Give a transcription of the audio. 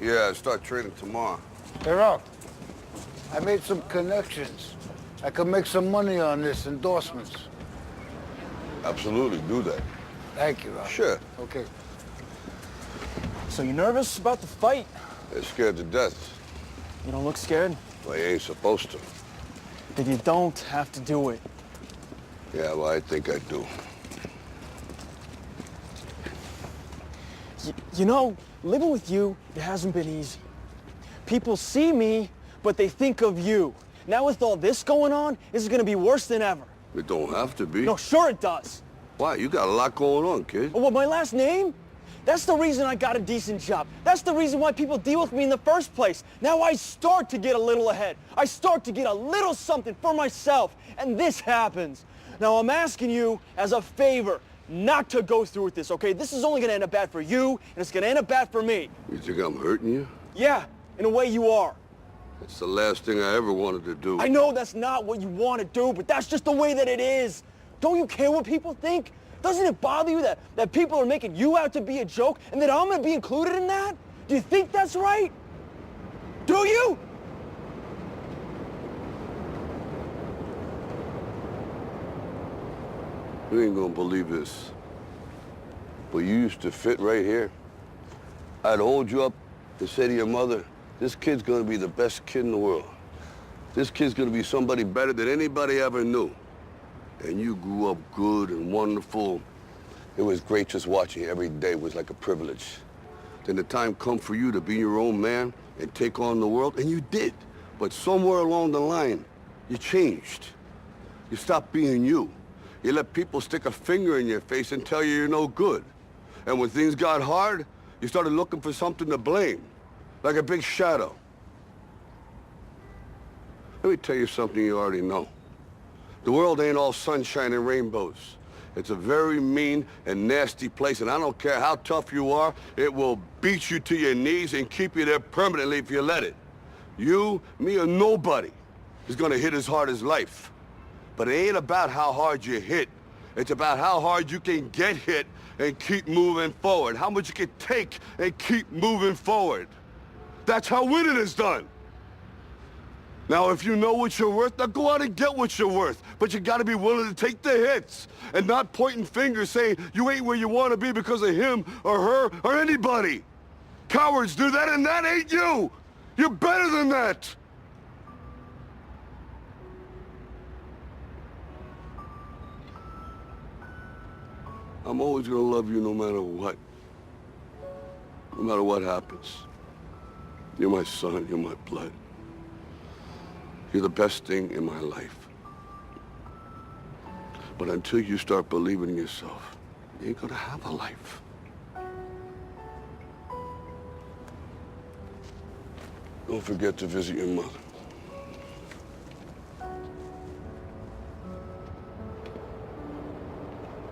Yeah, I start training tomorrow. Hey, Rock, I made some connections. I could make some money on this, endorsements. Absolutely, do that. Thank you, Rock. Sure. Okay. So you nervous about the fight? They're scared to death. You don't look scared? Well, you ain't supposed to. Then you don't have to do it. Yeah, well, I think I do. You know, living with you, it hasn't been easy. People see me, but they think of you. Now with all this going on, this is gonna be worse than ever. It don't have to be. No, sure it does. Why? You got a lot going on, kid. Oh, what, my last name? That's the reason I got a decent job. That's the reason why people deal with me in the first place. Now I start to get a little ahead. I start to get a little something for myself, and this happens. Now I'm asking you as a favor not to go through with this, okay? This is only gonna end up bad for you, and it's gonna end up bad for me. You think I'm hurting you? Yeah, in a way you are. It's the last thing I ever wanted to do. I know that's not what you want to do, but that's just the way that it is. Don't you care what people think? Doesn't it bother you that people are making you out to be a joke and that I'm going to be included in that? Do you think that's right? Do you? You ain't gonna believe this, but you used to fit right here. I'd hold you up and say to your mother, this kid's gonna be the best kid in the world. This kid's gonna be somebody better than anybody ever knew. And you grew up good and wonderful. It was great just watching you every day. It was like a privilege. Then the time come for you to be your own man and take on the world, and you did. But somewhere along the line, you changed. You stopped being you. You let people stick a finger in your face and tell you you're no good. And when things got hard, you started looking for something to blame, like a big shadow. Let me tell you something you already know. The world ain't all sunshine and rainbows. It's a very mean and nasty place, and I don't care how tough you are, it will beat you to your knees and keep you there permanently if you let it. You, me, or nobody is gonna hit as hard as life. But it ain't about how hard you hit. It's about how hard you can get hit and keep moving forward. How much you can take and keep moving forward. That's how winning is done. Now, if you know what you're worth, now go out and get what you're worth. But you gotta be willing to take the hits and not pointing fingers saying you ain't where you wanna be because of him or her or anybody. Cowards do that, and that ain't you. You're better than that. I'm always gonna love you no matter what. No matter what happens. You're my son, you're my blood. You're the best thing in my life. But until you start believing in yourself, you ain't gonna have a life. Don't forget to visit your mother.